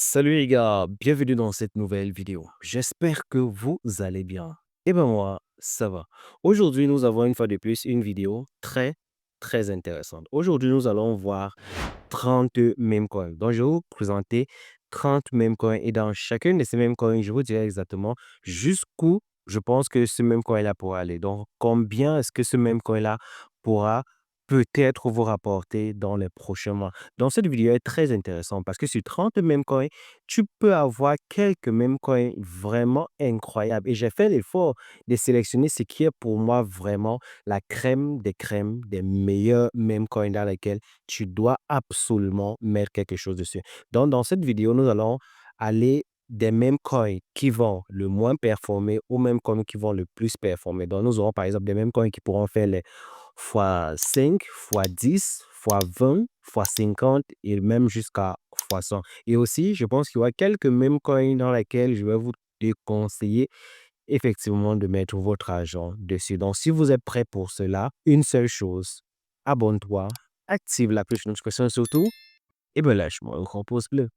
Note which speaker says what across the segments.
Speaker 1: Salut les gars, bienvenue dans cette nouvelle vidéo. J'espère que vous allez bien. Et ben moi, ça va. Aujourd'hui, nous avons une fois de plus une vidéo très intéressante. Aujourd'hui, nous allons voir 30 meme coins. Donc, je vais vous présenter 30 meme coins et dans chacune de ces meme coins, je vous dirai exactement jusqu'où je pense que ce meme coin-là pourra aller. Donc, combien est-ce que ce meme coin-là pourra peut-être vous rapporter dans les prochains mois. Donc, cette vidéo est très intéressante parce que sur 30 meme coins, tu peux avoir quelques meme coins vraiment incroyables. Et j'ai fait l'effort de sélectionner ce qui est pour moi vraiment la crème des meilleurs meme coins dans lesquels tu dois absolument mettre quelque chose dessus. Donc, dans cette vidéo, nous allons aller des mêmes coins qui vont le moins performer ou même coins qui vont le plus performer. Donc, nous aurons par exemple des mêmes coins qui pourront faire les fois 5, fois 10, fois 20, fois 50 et même jusqu'à fois 100. Et aussi, je pense qu'il y aura quelques mêmes coins dans lesquels je vais vous déconseiller effectivement de mettre votre argent dessus. Donc, si vous êtes prêt pour cela, une seule chose, abonne-toi, active la cloche de notification surtout et ben lâche-moi un gros pouce bleu.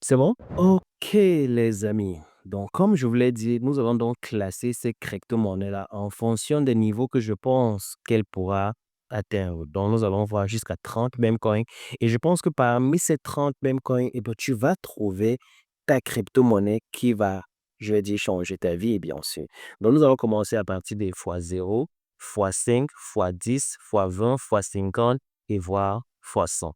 Speaker 1: C'est bon? Ok, les amis. Donc, comme je vous l'ai dit, nous allons donc classer ces crypto-monnaies-là en fonction des niveaux que je pense qu'elle pourra atteindre. Donc, nous allons voir jusqu'à 30 meme coins. Et je pense que parmi ces 30 meme coins, eh bien, tu vas trouver ta crypto-monnaie qui va, je vais dire, changer ta vie, bien sûr. Donc, nous allons commencer à partir des fois 0, fois 5, fois 10, fois 20, fois 50 et voire fois 100.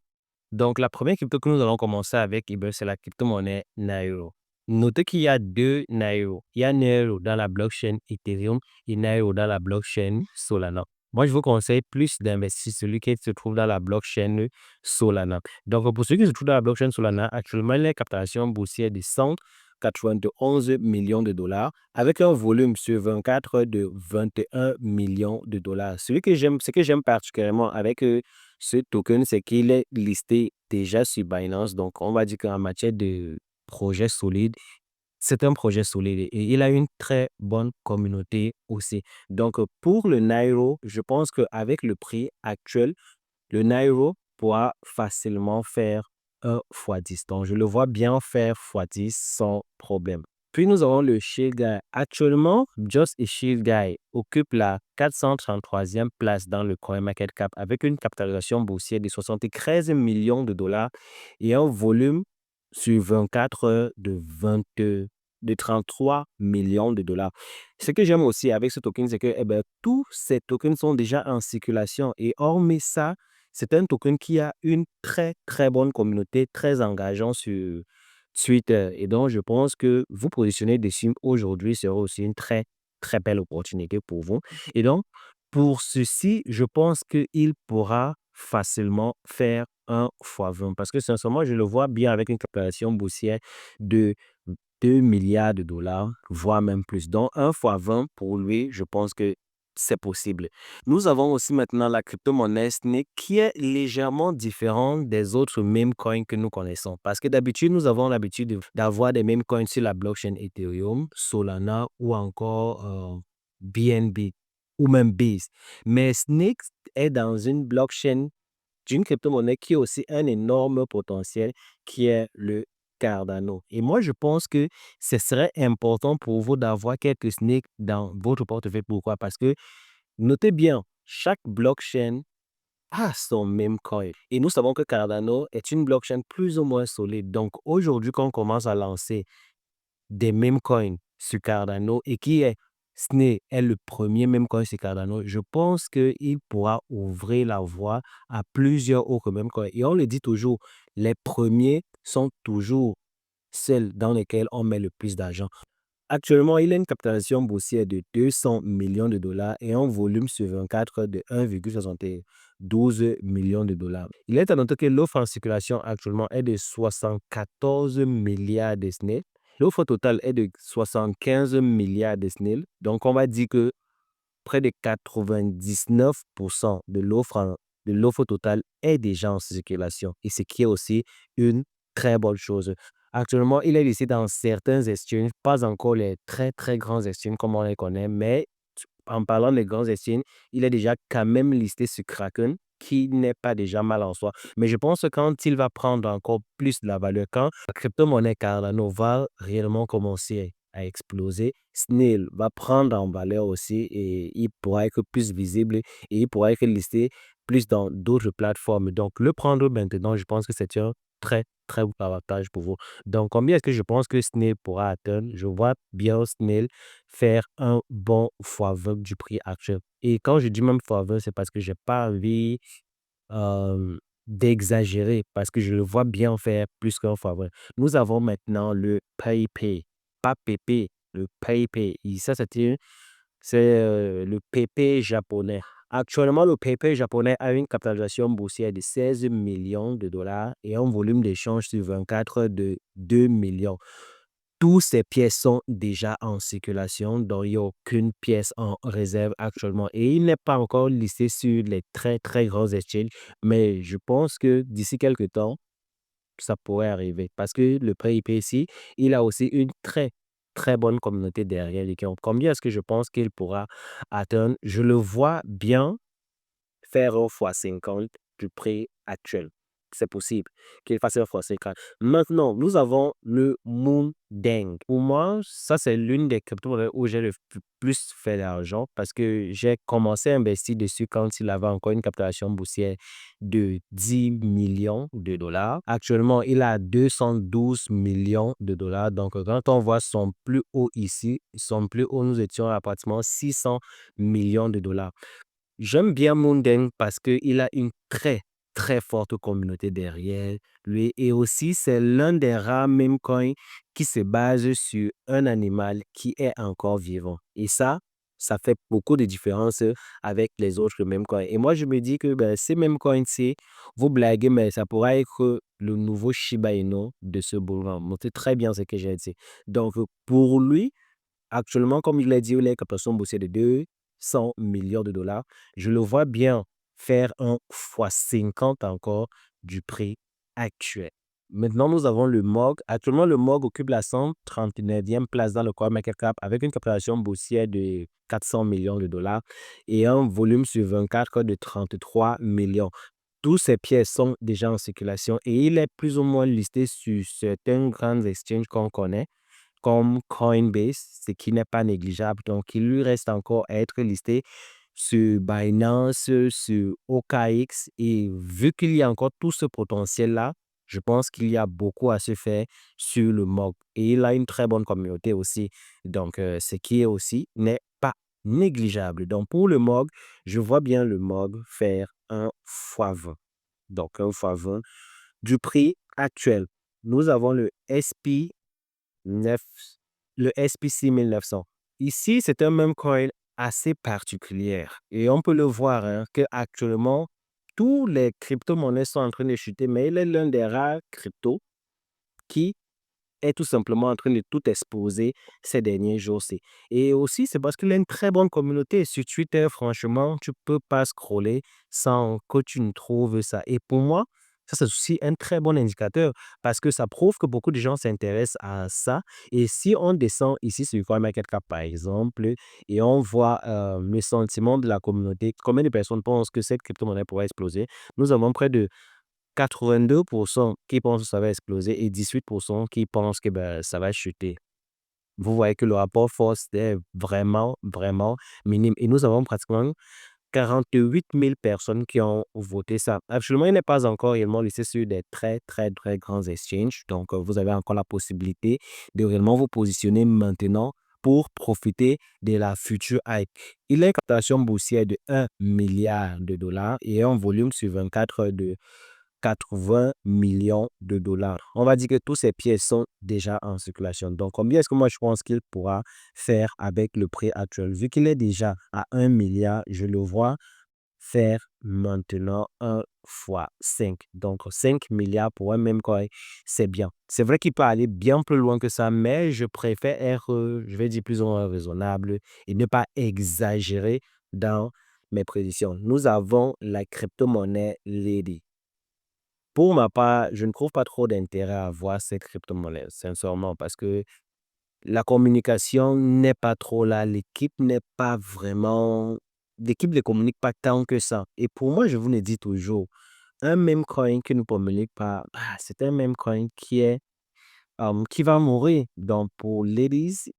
Speaker 1: Donc, la première crypto que nous allons commencer avec, eh ben, c'est la crypto-monnaie Nairo. Notez qu'il y a deux Nairo. Il y a Nairo dans la blockchain Ethereum et Nairo dans la blockchain Solana. Moi, je vous conseille plus d'investir celui qui se trouve dans la blockchain Solana. Donc, pour ceux qui se trouvent dans la blockchain Solana, actuellement, les captations boursières de 191 millions de dollars avec un volume sur 24 de 21 millions de dollars. Ce que j'aime particulièrement avec ce token, c'est qu'il est listé déjà sur Binance. Donc, on va dire qu'en matière de projet solide, c'est un projet solide et il a une très bonne communauté aussi. Donc, pour le Nairo, je pense qu'avec le prix actuel, le Nairo pourra facilement faire un fois 10. Donc, je le vois bien faire fois 10 sans problème. Puis, nous avons le Shield Guy. Actuellement, Just et Shield Guy occupe la 433e place dans le CoinMarketCap avec une capitalisation boursière de 73 millions de dollars et un volume sur 24 heures de 33 millions de dollars. Ce que j'aime aussi avec ce token, c'est que eh ben, tous ces tokens sont déjà en circulation et hormis ça, c'est un token qui a une très bonne communauté, très engageant sur Twitter. Et donc, je pense que vous positionner dessus aujourd'hui sera aussi une très belle opportunité pour vous. Et donc, pour ceci, je pense qu'il pourra facilement faire un fois 20 parce que sincèrement, je le vois bien avec une capitalisation boursière de 2 milliards de dollars, voire même plus. Donc, un fois 20 pour lui, je pense que c'est possible. Nous avons aussi maintenant la crypto-monnaie Snake qui est légèrement différente des autres meme coins que nous connaissons. Parce que d'habitude, nous avons l'habitude d'avoir des meme coins sur la blockchain Ethereum, Solana ou encore BNB ou même Base. Mais Snake est dans une blockchain d'une crypto-monnaie qui a aussi un énorme potentiel qui est le Cardano. Et moi, je pense que ce serait important pour vous d'avoir quelques SNAKE dans votre portefeuille. Pourquoi? Parce que notez bien, chaque blockchain a son même coin. Et nous savons que Cardano est une blockchain plus ou moins solide. Donc aujourd'hui, quand on commence à lancer des meme coins sur Cardano et qui est SNE est le premier meme coin sur Cardano, je pense qu'il pourra ouvrir la voie à plusieurs autres meme coins. Et on le dit toujours, les premiers sont toujours celles dans lesquelles on met le plus d'argent. Actuellement, il a une capitalisation boursière de 200 millions de dollars et un volume sur 24 de 1,72 millions de dollars. Il est à noter que l'offre en circulation actuellement est de 74 milliards de SNEL. L'offre totale est de 75 milliards de SNEL. Donc, on va dire que près de 99% de l'offre totale est déjà en circulation. Et ce qui est aussi une très bonne chose. Actuellement, il est listé dans certains exchanges, pas encore les très grands exchanges comme on les connaît, mais en parlant des grands exchanges, il est déjà quand même listé sur Kraken. qui n'est pas déjà mal en soi. Mais je pense que quand il va prendre encore plus de la valeur, quand la crypto-monnaie Cardano va réellement commencer à exploser, Snail va prendre en valeur aussi et il pourra être plus visible et il pourra être listé plus dans d'autres plateformes. Donc, le prendre maintenant, je pense que c'est un très, très bon avantage pour vous. Donc, combien est-ce que je pense que Snail pourra atteindre? Je vois bien Snail faire un bon x20 du prix actuel. Et quand je dis même x20, c'est parce que j'ai pas envie d'exagérer, parce que je le vois bien faire plus qu'un x20. Nous avons maintenant le PayPay, pas PP, le PayPay. Et ça, c'est le PP japonais. Actuellement, le PP japonais a une capitalisation boursière de 16 millions de dollars et un volume d'échange sur 24 de 2 millions. Tous ces pièces sont déjà en circulation, donc il n'y a aucune pièce en réserve actuellement. Et il n'est pas encore listé sur les très, très grands exchanges, mais je pense que d'ici quelques temps, ça pourrait arriver. Parce que le prêt IPC, il a aussi une très, très bonne communauté derrière lui. Combien est-ce que je pense qu'il pourra atteindre? Je le vois bien faire un fois 50 du prix actuel. C'est possible qu'il fasse un fois 50. Maintenant, nous avons le Moondeng. Pour moi, ça, c'est l'une des crypto-monnaies où j'ai le plus fait d'argent parce que j'ai commencé à investir dessus quand il avait encore une capitalisation boursière de 10 millions de dollars. Actuellement, il a 212 millions de dollars. Donc, quand on voit son plus haut ici, son plus haut, nous étions à pratiquement 600 millions de dollars. J'aime bien Mundane parce qu'il a une très, très forte communauté derrière lui et aussi c'est l'un des rares meme coins qui se base sur un animal qui est encore vivant. Et ça fait beaucoup de différence avec les autres meme coins. Et moi, je me dis que ben, ces meme coins-ci, vous blaguez, mais ça pourra être le nouveau Shiba Inu de ce mouvement. C'est très bien ce que j'ai dit. Donc, pour lui, actuellement, comme il l'a dit, il a une captation boursière de 200 millions de dollars. Je le vois bien faire un fois 50 encore du prix actuel. Maintenant, nous avons le MOG. Actuellement, le MOG occupe la 139e place dans le CoinMarketCap avec une capitalisation boursière de 400 millions de dollars et un volume sur 24 de 33 millions. Tous ces pièces sont déjà en circulation et il est plus ou moins listé sur certains grands exchanges qu'on connaît comme Coinbase, ce qui n'est pas négligeable. Donc, il lui reste encore à être listé sur Binance, sur OKX. Et vu qu'il y a encore tout ce potentiel-là, je pense qu'il y a beaucoup à se faire sur le MOG. Et il a une très bonne communauté aussi. Donc, ce qui est aussi n'est pas négligeable. Donc, pour le MOG, je vois bien le MOG faire un x20. Donc, un x20 du prix actuel. Nous avons le SP 9, le SPC 1900. Ici, c'est un même coin assez particulier. Et on peut le voir qu'actuellement, tous les crypto-monnaies sont en train de chuter, mais il est l'un des rares cryptos qui est tout simplement en train de tout exposer ces derniers jours-ci. Et aussi, c'est parce qu'il a une très bonne communauté. Sur Twitter, franchement, tu peux pas scroller sans que tu ne trouves ça. Et pour moi, ça, c'est aussi un très bon indicateur parce que ça prouve que beaucoup de gens s'intéressent à ça. Et si on descend ici sur CoinMarketCap, par exemple, et on voit le sentiment de la communauté, combien de personnes pensent que cette crypto-monnaie pourrait exploser, nous avons près de 82% qui pensent que ça va exploser et 18% qui pensent que ben, ça va chuter. Vous voyez que le rapport force est vraiment, vraiment minime. Et nous avons pratiquement 48 000 personnes qui ont voté ça. Absolument, il n'est pas encore réellement listé sur des très, très, très grands exchanges. Donc, vous avez encore la possibilité de réellement vous positionner maintenant pour profiter de la future hype. Il a une captation boursière de 1 milliard de dollars et un volume sur 24 heures de 80 millions de dollars. On va dire que tous ces pièces sont déjà en circulation. Donc, combien est-ce que moi je pense qu'il pourra faire avec le prix actuel? Vu qu'il est déjà à 1 milliard, je le vois faire maintenant 1 fois 5. Donc, 5 milliards pour un même coin, c'est bien. C'est vrai qu'il peut aller bien plus loin que ça, mais je préfère être, je vais dire, plus ou moins raisonnable et ne pas exagérer dans mes prédictions. Nous avons la crypto-monnaie Lady. Pour ma part, je ne trouve pas trop d'intérêt à voir cette crypto-monnaie, sincèrement, parce que la communication n'est pas trop là, l'équipe n'est pas vraiment l'équipe ne communique pas tant que ça. Et pour moi, je vous le dis toujours, un meme coin qui ne communique pas, c'est un meme coin qui va mourir. Donc, pour ladies,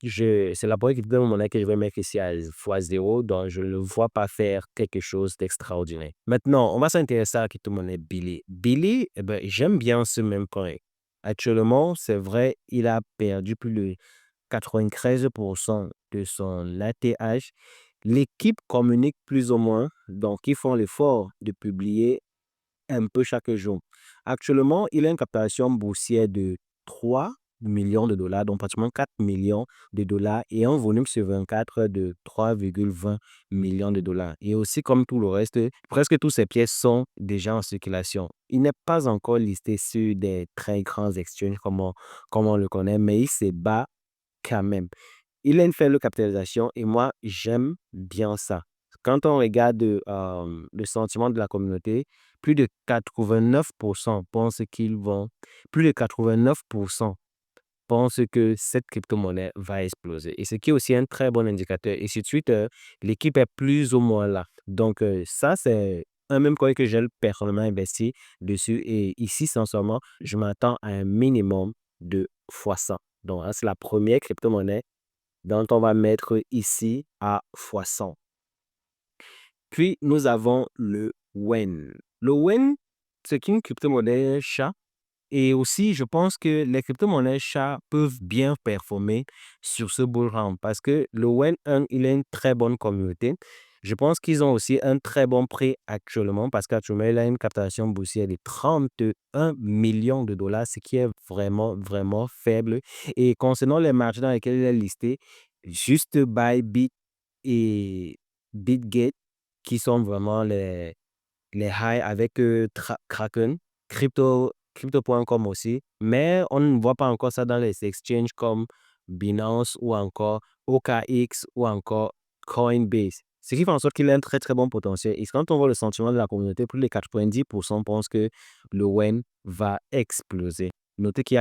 Speaker 1: c'est la première crypto monnaie que je vais mettre ici à x0, donc je ne le vois pas faire quelque chose d'extraordinaire. Maintenant, on va s'intéresser à la crypto-monnaie Billy. Billy, eh ben, j'aime bien ce même coin. Actuellement, c'est vrai, il a perdu plus de 93% de son ATH. L'équipe communique plus ou moins, donc ils font l'effort de publier un peu chaque jour. Actuellement, il a une captation boursière de 3 millions de dollars, donc pratiquement 4 millions de dollars et un volume sur 24 de 3,20 millions de dollars. Et aussi, comme tout le reste, presque tous ces pièces sont déjà en circulation. Il n'est pas encore listé sur des très grands exchanges comme on le connaît, mais il se bat quand même. Il a une faible capitalisation et moi, j'aime bien ça. Quand on regarde le sentiment de la communauté, plus de 89% pensent qu'ils vont, plus de 89% pensent que cette crypto-monnaie va exploser. Et ce qui est aussi un très bon indicateur. Et sur Twitter, l'équipe est plus ou moins là. Donc, ça, c'est un même coin que j'ai personnellement investi dessus. Et ici, sincèrement, je m'attends à un minimum de fois 100. Donc, hein, c'est la première crypto-monnaie dont on va mettre ici à fois 100. Puis, nous avons le WEN. Le WEN, c'est une crypto-monnaie chat. Et aussi, je pense que les crypto-monnaies chats peuvent bien performer sur ce bull run parce que le WEN 1, il a une très bonne communauté. Je pense qu'ils ont aussi un très bon prix actuellement parce qu'actuellement, il a une captation boursière de 31 millions de dollars, ce qui est vraiment, vraiment faible. Et concernant les marchés dans lesquels il est listé, juste Bybit et BitGate, qui sont vraiment les highs avec Kraken, Crypto.com aussi, mais on ne voit pas encore ça dans les exchanges comme Binance ou encore OKX ou encore Coinbase. Ce qui fait en sorte qu'il a un très très bon potentiel. Et quand on voit le sentiment de la communauté, plus de 90% pensent que le WEN va exploser. Notez il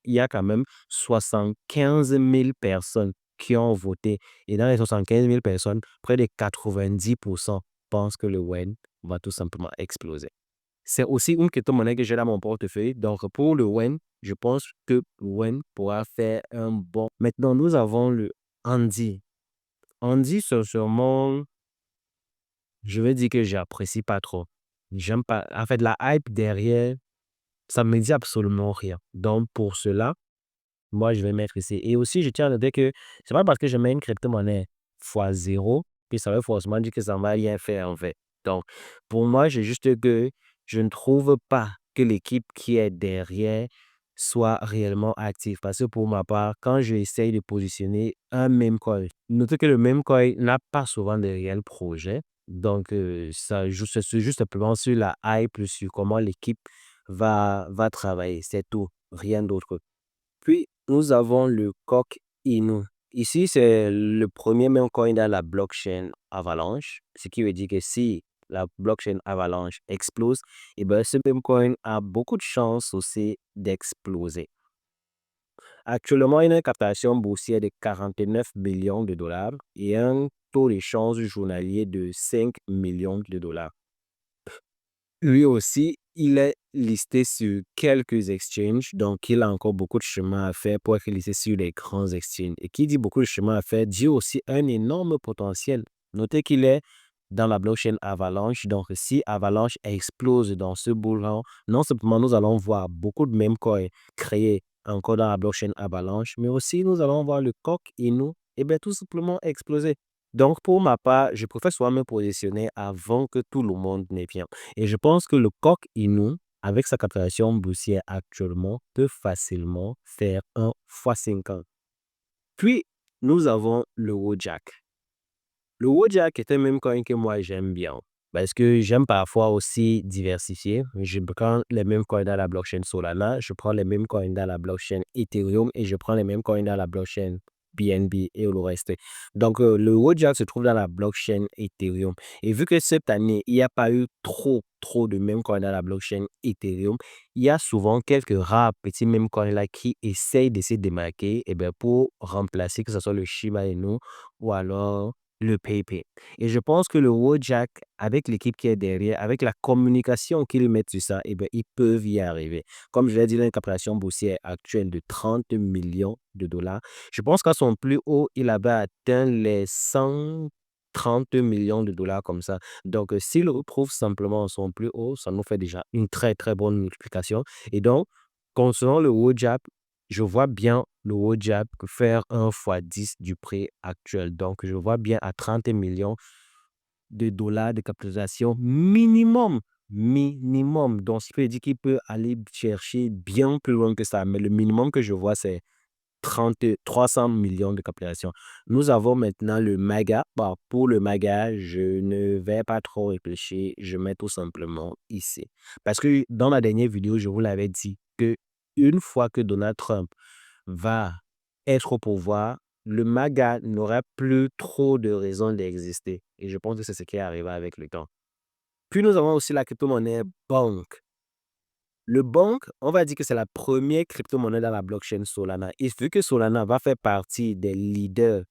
Speaker 1: y a quand même 75 000 personnes qui ont voté. Et dans les 75 000 personnes, près de 90% pensent que le WEN va tout simplement exploser. C'est aussi une crypto-monnaie que j'ai dans mon portefeuille. Donc, pour le WEN, je pense que le WEN pourra faire un bon. Maintenant, nous avons le Andy. Andy, c'est sûrement, je vais dire que j'apprécie pas trop. J'aime pas. En fait, la hype derrière, ça me dit absolument rien. Donc, pour cela, moi, je vais mettre ici. Et aussi, je tiens à noter que c'est pas parce que je mets une crypto-monnaie x0 que ça veut forcément dire que ça ne va rien faire en fait. Donc, pour moi, j'ai juste que je ne trouve pas que l'équipe qui est derrière soit réellement active. Parce que pour ma part, quand j'essaye de positionner un meme coin, notez que le meme coin n'a pas souvent de réels projets. Donc, ça joue c'est juste simplement sur la hype, sur comment l'équipe va travailler. C'est tout, rien d'autre. Puis, nous avons le coq Inu. Ici, c'est le premier meme coin dans la blockchain Avalanche, ce qui veut dire que si la blockchain Avalanche explose, et ben, ce meme coin a beaucoup de chances aussi d'exploser. Actuellement, il a une captation boursière de 49 millions de dollars et un taux d'échange journalier de 5 millions de dollars. Lui aussi, il est listé sur quelques exchanges, donc il a encore beaucoup de chemin à faire pour être listé sur les grands exchanges. Et qui dit beaucoup de chemin à faire, dit aussi un énorme potentiel. Notez qu'il est dans la blockchain Avalanche, donc si Avalanche explose dans ce bull run, non seulement nous allons voir beaucoup de meme coins créés encore dans la blockchain Avalanche, mais aussi nous allons voir le coq Inu, et bien tout simplement exploser. Donc pour ma part, je préfère souvent me positionner avant que tout le monde ne vienne. Et je pense que le coq Inu, avec sa capitalisation boursière actuellement, peut facilement faire un x50. Puis, nous avons le Wojak. Le Wojak est un même coin que moi j'aime bien. Parce que j'aime parfois aussi diversifier. Je prends les mêmes coins dans la blockchain Solana, je prends les mêmes coins dans la blockchain Ethereum et je prends les mêmes coins dans la blockchain BNB et le reste. Donc, le Wojak se trouve dans la blockchain Ethereum. Et vu que cette année, il n'y a pas eu trop de mêmes coins dans la blockchain Ethereum, il y a souvent quelques rares petits mêmes coins là qui essayent de se démarquer pour remplacer que ce soit le Shiba Inu ou alors le PayPay. Et je pense que le Wojak, avec l'équipe qui est derrière, avec la communication qu'ils mettent sur ça, eh bien, ils peuvent y arriver. Comme je l'ai dit, il a une capitalisation boursière actuelle de 30 millions de dollars. Je pense qu'à son plus haut, il avait atteint les 130 millions de dollars comme ça. Donc, s'il retrouve simplement son plus haut, ça nous fait déjà une très, très bonne multiplication. Et donc, concernant le Wojak, je vois bien le Wojak faire 1 fois 10 du prix actuel. Donc, je vois bien à 30 millions de dollars de capitalisation minimum. Minimum. Donc, ce qui veut dire qu'il peut aller chercher bien plus loin que ça. Mais le minimum que je vois, c'est 300 millions de capitalisation. Nous avons maintenant le MAGA. Bon, pour le MAGA, je ne vais pas trop réfléchir. Je mets tout simplement ici. Parce que dans la dernière vidéo, je vous l'avais dit que une fois que Donald Trump va être au pouvoir, le MAGA n'aura plus trop de raisons d'exister. Et je pense que c'est ce qui est arrivé avec le temps. Puis nous avons aussi la crypto-monnaie Bonk. Le Bonk, on va dire que c'est la première crypto-monnaie dans la blockchain Solana. Et vu que Solana va faire partie des leaders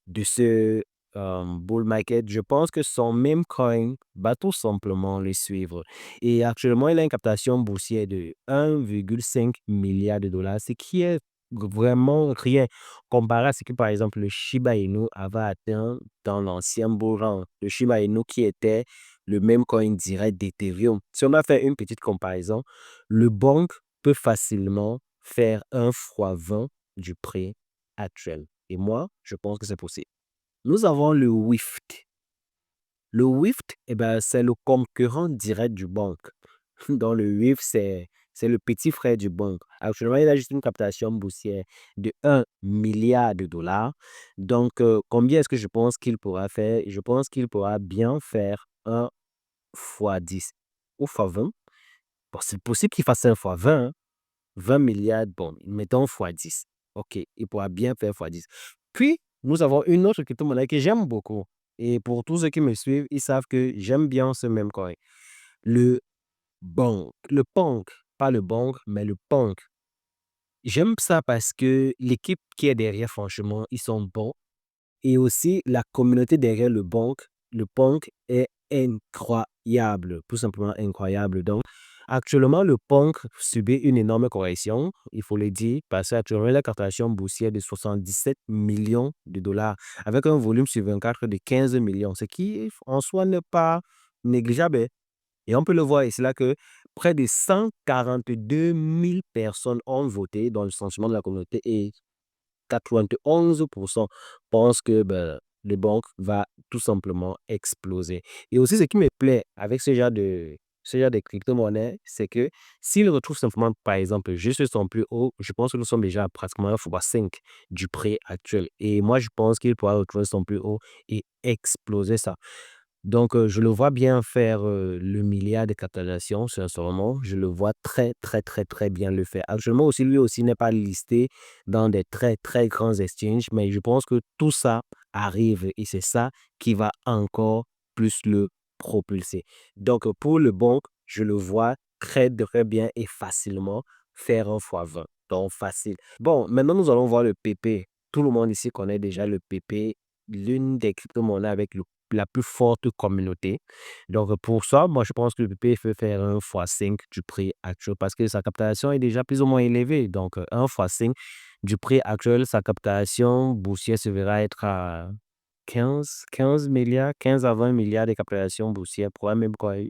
Speaker 1: de ce bull market, je pense que son meme coin va tout simplement le suivre. Et actuellement, il a une captation boursière de 1,5 milliard de dollars, ce qui est vraiment rien comparé à ce que, par exemple, le Shiba Inu avait atteint dans l'ancien bull run. Le Shiba Inu qui était le même coin direct d'Ethereum. Si on a fait une petite comparaison, le Bonk peut facilement faire 1 fois 20 du prix actuel. Et moi, je pense que c'est possible. Nous avons le WIFT. Le WIFT, eh ben, c'est le concurrent direct du banque. Donc, le WIFT, c'est le petit frère du banque. Actuellement, il a juste une captation boursière de 1 milliard de dollars. Donc, combien est-ce que je pense qu'il pourra faire? Je pense qu'il pourra bien faire 1 fois 10 ou fois 20. Bon, c'est possible qu'il fasse 1 fois 20, hein. 20 milliards, bon, mettons fois 10. OK, il pourra bien faire fois 10. Puis, nous avons une autre crypto-monnaie que j'aime beaucoup. Et pour tous ceux qui me suivent, ils savent que j'aime bien ce même coin. Le Bonk. Le Ponk. Pas le Bonk, mais le Ponk. J'aime ça parce que l'équipe qui est derrière, franchement, ils sont bons. Et aussi, la communauté derrière le punk est incroyable, tout simplement incroyable. Donc, actuellement, le punk subit une énorme correction, il faut le dire, parce qu'actuellement, la captation boursière de 77 millions de dollars, avec un volume sur 24 de 15 millions, ce qui, en soi, n'est pas négligeable, hein. Et on peut le voir ici là que près de 142 000 personnes ont voté dans le sentiment de la communauté et 91% pensent que le banque va tout simplement exploser. Et aussi, ce qui me plaît avec ce genre de crypto-monnaie, c'est que s'il retrouve simplement, par exemple, juste son plus haut, je pense que nous sommes déjà à pratiquement 1 fois 5 du prix actuel. Et moi, je pense qu'il pourra retrouver son plus haut et exploser ça. Donc, je le vois bien faire, le milliard de capitalisation, sincèrement. Je le vois très, très, très, très bien le faire. Actuellement aussi, lui aussi n'est pas listé dans des très, très grands exchanges, mais je pense que tout ça arrive et c'est ça qui va encore plus le propulser. Donc, pour le banque, je le vois très, très bien et facilement faire 1 fois 20. Donc, facile. Bon, maintenant, nous allons voir le PP. Tout le monde ici connaît déjà le PP, l'une des crypto-monnaies avec la plus forte communauté. Donc, pour ça, moi, je pense que le PP peut faire 1 fois 5 du prix actuel parce que sa captation est déjà plus ou moins élevée. Donc, 1 fois 5 du prix actuel, sa captation boursière se verra être à 15 milliards, 15 à 20 milliards de captation boursière pour un même coin.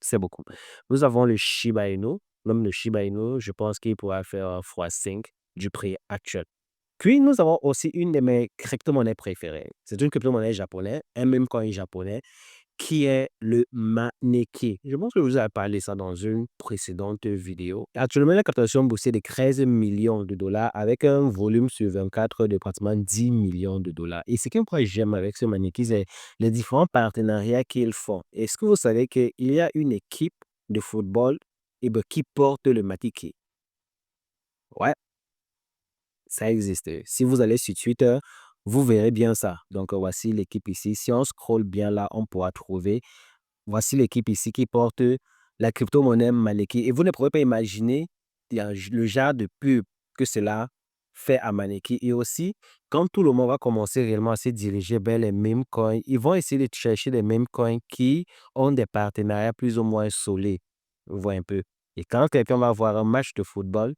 Speaker 1: C'est beaucoup. Nous avons le Shiba Inu. Même le Shiba Inu, je pense qu'il pourra faire 1 fois 5 du prix actuel. Puis, nous avons aussi une de mes crypto-monnaies préférées. C'est une crypto-monnaie japonaise, un même coin japonais, qui est le Maneki. Je pense que je vous avez parlé de ça dans une précédente vidéo. Actuellement, la captation boursière de 13 millions de dollars avec un volume sur 24 de pratiquement 10 millions de dollars. Et ce que moi j'aime avec ce Maneki, c'est les différents partenariats qu'ils font. Est-ce que vous savez qu'il y a une équipe de football qui porte le Maneki? Ouais, ça existe. Si vous allez sur Twitter, vous verrez bien ça. Donc, voici l'équipe ici. Si on scrolle bien là, on pourra trouver. Voici l'équipe ici qui porte la crypto-monnaie Maleki. Et vous ne pouvez pas imaginer le genre de pub que cela fait à Maneki. Et aussi, quand tout le monde va commencer réellement à se diriger vers les mêmes coins, ils vont essayer de chercher les mêmes coins qui ont des partenariats plus ou moins solides. Vous voyez un peu. Et quand quelqu'un va voir un match de football,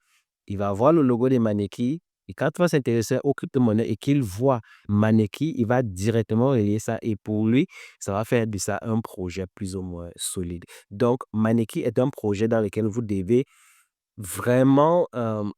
Speaker 1: il va voir le logo de Maneki. Et quand il va s'intéresser aux crypto-monnaies et qu'il voit Maneki, il va directement relier ça. Et pour lui, ça va faire de ça un projet plus ou moins solide. Donc, Maneki est un projet dans lequel vous devez vraiment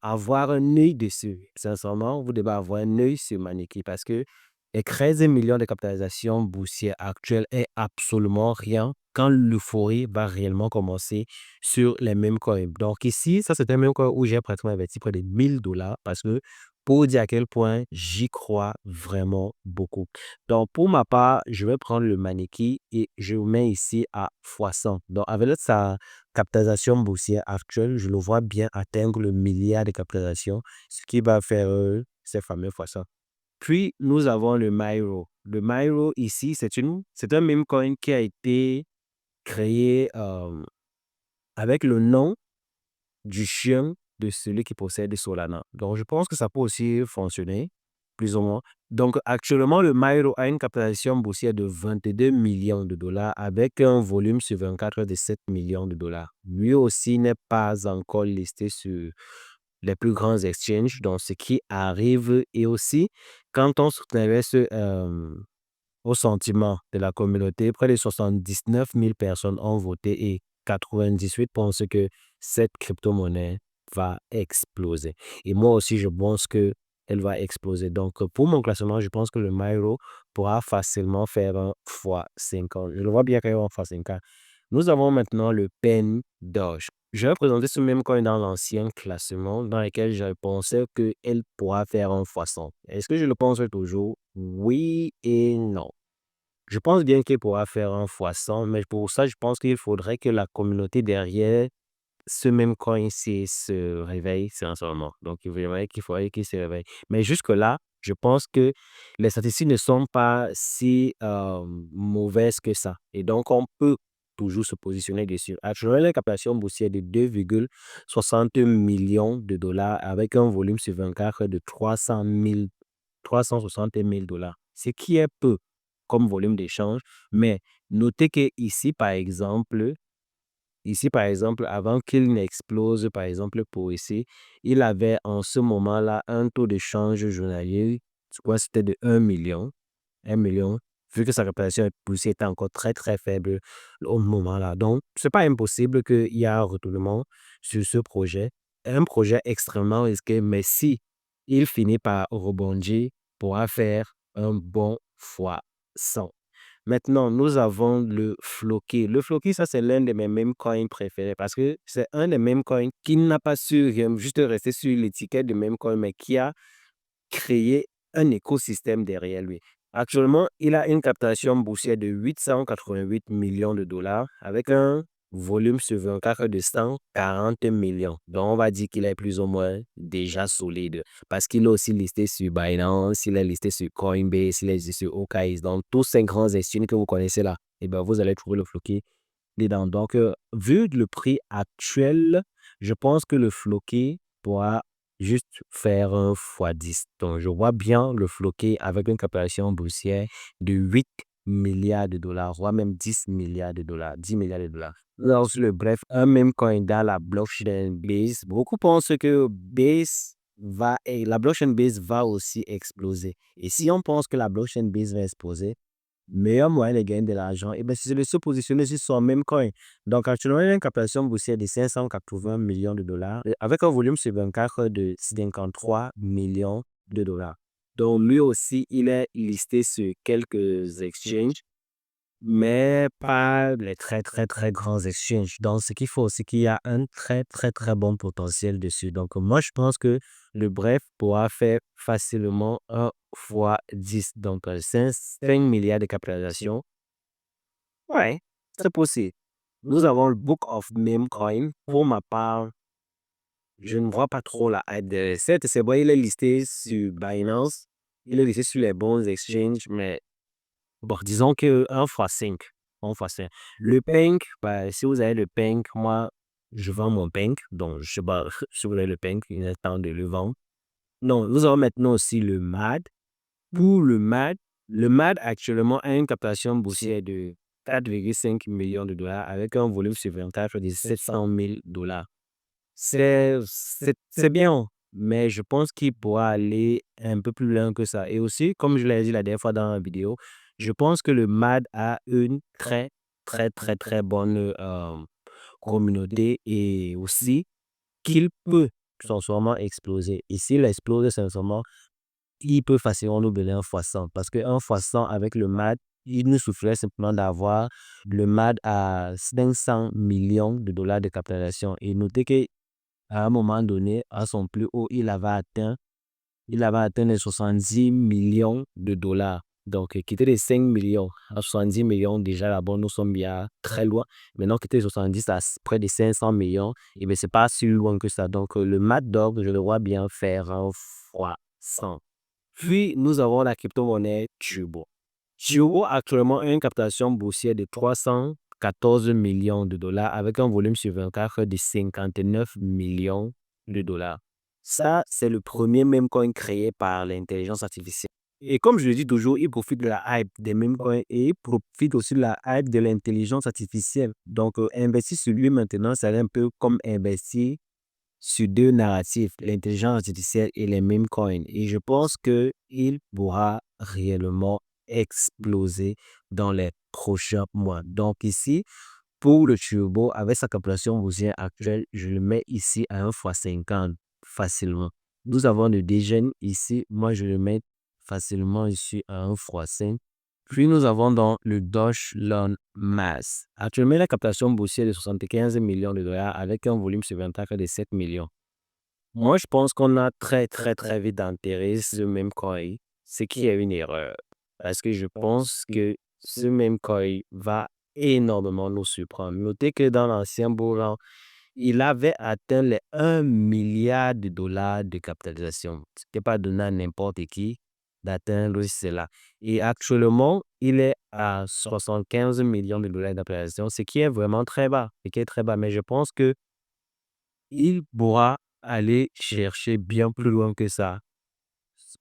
Speaker 1: avoir un œil dessus. Sincèrement, vous devez avoir un œil sur Maneki parce que les 13 millions de capitalisation boursière actuelle est absolument rien quand l'euphorie va réellement commencer sur les mêmes coins. Donc ici, ça c'est un même coin où j'ai pratiquement investi près de 1000 $ parce que pour dire à quel point j'y crois vraiment beaucoup. Donc pour ma part, je vais prendre le Maneki et je le mets ici à x100. Donc avec sa capitalisation boursière actuelle, je le vois bien atteindre le milliard de capitalisation, ce qui va faire ces fameux x100. Puis, nous avons le Myro. Le Myro, ici, c'est un meme coin qui a été créé avec le nom du chien de celui qui possède Solana. Donc, je pense que ça peut aussi fonctionner, plus ou moins. Donc, actuellement, le Myro a une capitalisation boursière de 22 millions de dollars avec un volume sur 24 de 7 millions de dollars. Lui aussi n'est pas encore listé sur les plus grands exchanges, donc ce qui arrive. Et aussi, quand on s'intéresse au sentiment de la communauté, près de 79 000 personnes ont voté et 98 pensent que cette crypto-monnaie va exploser. Et moi aussi, je pense qu'elle va exploser. Donc, pour mon classement, je pense que le Myro pourra facilement faire un x50. Je le vois bien faire un x50. Nous avons maintenant le Pen Doge. Je vais présenter ce même coin dans l'ancien classement dans lequel je pensais qu'elle pourra faire un x100. Est-ce que je le pense toujours? Oui et non. Je pense bien qu'il pourra faire un x100, mais pour ça, je pense qu'il faudrait que la communauté derrière ce même coin-ci se réveille, sincèrement. Donc, il faudrait qu'il se réveille. Mais jusque-là, je pense que les statistiques ne sont pas si mauvaises que ça. Et donc, on peut toujours se positionner dessus. Actuellement, la captation boursière de 2,60 millions de dollars avec un volume sur 24 de 360 000 dollars, ce qui est peu comme volume d'échange. Mais notez que ici, par exemple, avant qu'il n'explose, par exemple, pour ici, il avait en ce moment-là un taux de change journalier, je crois que c'était de 1 million. 1 million, vu que sa réputation boursière était encore très, très faible au moment-là. Donc, ce n'est pas impossible qu'il y ait un retournement sur ce projet. Un projet extrêmement risqué, mais si il finit par rebondir, pourra faire un bon fois 100. Maintenant, nous avons le Floki. Le Floki, ça, c'est l'un de mes meme coins préférés parce que c'est un des meme coins qui n'a pas su juste rester sur l'étiquette de meme coin, mais qui a créé un écosystème derrière lui. Actuellement, il a une captation boursière de 888 millions de dollars avec un volume sur 24 de 140 millions. Donc, on va dire qu'il est plus ou moins déjà solide parce qu'il est aussi listé sur Binance, il est listé sur Coinbase, il est listé sur OKX. Donc, tous ces grands exchanges que vous connaissez là, et ben, vous allez trouver le Floki dedans. Donc, vu le prix actuel, je pense que le Floki pourra juste faire un x10. Donc, je vois bien le Floki avec une capitalisation boursière de 8 milliards de dollars, voire même 10 milliards de dollars, 10 milliards de dollars. Bref, un même coin dans la blockchain Base. Beaucoup pensent que la blockchain Base va aussi exploser. Et si on pense que la blockchain Base va exploser, meilleur moyen de gagner de l'argent, et bien, c'est de se positionner sur son même coin. Donc, actuellement, il y a une capitalisation boursière de 580 millions de dollars avec un volume sur 24 de 53 millions de dollars. Donc, lui aussi, il est listé sur quelques exchanges, mais pas les très, très, très grands exchanges. Donc, ce qu'il faut aussi qu'il y a un très, très, très bon potentiel dessus. Donc, moi, je pense que le bref pourra faire facilement 1 fois 10. Donc, 5 milliards de capitalisation. Ouais, c'est possible. Nous avons le Book of Meme Coin. Pour ma part, je ne vois pas trop la hype de cette. C'est vrai, il est listé sur Binance. Il est listé sur les bons exchanges, mais bon, disons que 1 fois 5. 1 fois 5. Le Pink, bah, si vous avez le Pink, moi, je vends mon Pink. Donc, je sais pas si vous avez le Pink, il est temps de le vendre. Non, nous avons maintenant aussi le MAD. Pour le MAD actuellement a une captation boursière de 4,5 millions de dollars avec un volume supplémentaire de 700 000 dollars. C'est bien, mais je pense qu'il pourra aller un peu plus loin que ça. Et aussi, comme je l'ai dit la dernière fois dans la vidéo, je pense que le MAD a une très, très, très, très bonne communauté et aussi qu'il peut sincèrement exploser. Et s'il explose sincèrement, il peut facilement nous donner un x100 parce qu'un x100 avec le MAD, il nous suffirait simplement d'avoir le MAD à 500 millions de dollars de capitalisation. Et notez qu'à un moment donné, à son plus haut, il avait atteint les 70 millions de dollars. Donc, quitter les 5 millions à 70 millions, déjà là-bas, nous sommes bien très loin. Maintenant, quitter les 70 à près de 500 millions, et bien, c'est pas si loin que ça. Donc, le MAD Dog, je le vois bien faire un x100. Puis, nous avons la crypto-monnaie Turbo. Turbo, actuellement, a une captation boursière de 314 millions de dollars avec un volume sur 24 de 59 millions de dollars. Ça, c'est le premier meme coin créé par l'intelligence artificielle. Et comme je le dis toujours, il profite de la hype des meme coins et il profite aussi de la hype de l'intelligence artificielle. Donc, investir sur lui maintenant, c'est un peu comme investir sur deux narratifs, l'intelligence artificielle et les meme coins. Et je pense qu'il pourra réellement exploser dans les prochains mois. Donc ici, pour le turbo, avec sa captation boursière actuelle, je le mets ici à 1x50 facilement. Nous avons le Degen ici, moi je le mets facilement ici à 1x5. Puis nous avons dans le Doge Loan Mass. Actuellement, la captation boursière de 75 millions de dollars avec un volume supplémentaire de 7 millions. Moi, je pense qu'on a très, très, très vite enterré ce même coin, ce qui est une erreur. Parce que je pense que ce même coin va énormément nous surprendre. Notez que dans l'ancien bull run, il avait atteint les 1 milliard de dollars de capitalisation. Ce n'est pas donné à n'importe qui d'atteindre cela. Et actuellement, il est à 75 millions de dollars de capitalisation, ce qui est vraiment très bas. Ce qui est très bas. Mais je pense que il pourra aller chercher bien plus loin que ça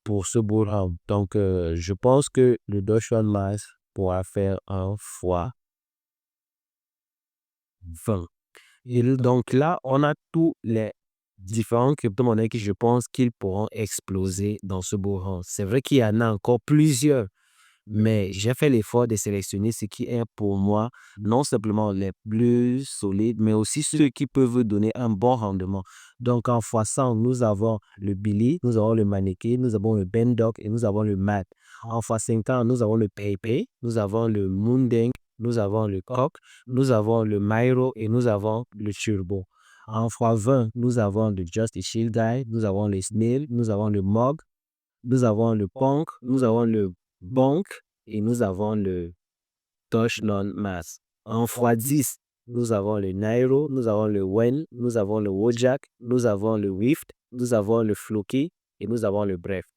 Speaker 1: pour ce bull run. Donc, je pense que le Doge Mass pourra faire un fois 20. Et donc là, on a tous les différentes crypto-monnaies qui, je pense, qu'ils pourront exploser dans ce bull run. C'est vrai qu'il y en a encore plusieurs, mais j'ai fait l'effort de sélectionner ce qui est pour moi non simplement les plus solides, mais aussi ceux qui peuvent donner un bon rendement. Donc en x100, nous avons le Billy, nous avons le Maneki, nous avons le Bendoc et nous avons le Mat. En x50, nous avons le PayPay, nous avons le Moondeng, nous avons le Coq, nous avons le Myro et nous avons le Turbo. En x20, nous avons le Just a Shield Guy, nous avons le Snail, nous avons le Mog, nous avons le Punk, nous avons le Bonk et nous avons le Doge Non Mass. En x10, nous avons le Nairo, nous avons le Wen, nous avons le Wojak, nous avons le Wift, nous avons le Floki et nous avons le Breft.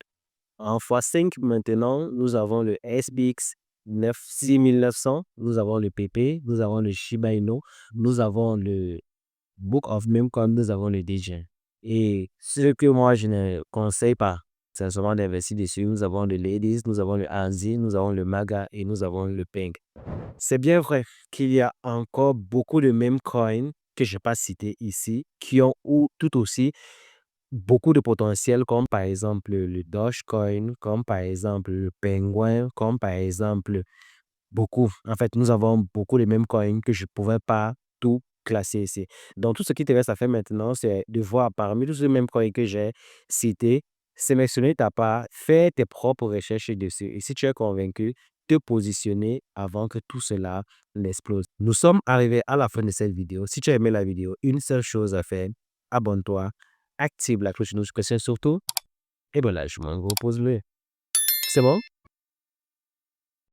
Speaker 1: En x5 maintenant, nous avons le SBX 6900, nous avons le PP, nous avons le Shiba Inu, nous avons le Book of Meme comme nous avons le DJ. Et ce que moi je ne conseille pas, c'est seulement d'investir dessus. Nous avons le Ladies, nous avons le Anzi, nous avons le Maga et nous avons le Pink. C'est bien vrai qu'il y a encore beaucoup de meme coins que je n'ai pas cités ici qui ont tout aussi beaucoup de potentiel, comme par exemple le Dogecoin, comme par exemple le Penguin, comme par exemple beaucoup. En fait, nous avons beaucoup de mêmes coins que je ne pouvais pas tout classer ici. Donc, tout ce qui te reste à faire maintenant, c'est de voir parmi tous ces mêmes coins que j'ai cités, sélectionner ta part, faire tes propres recherches dessus. Et si tu es convaincu, te positionner avant que tout cela n'explose. Nous sommes arrivés à la fin de cette vidéo. Si tu as aimé la vidéo, une seule chose à faire, abonne-toi, active la cloche de notification surtout, et voilà, je m'en repose le. C'est bon?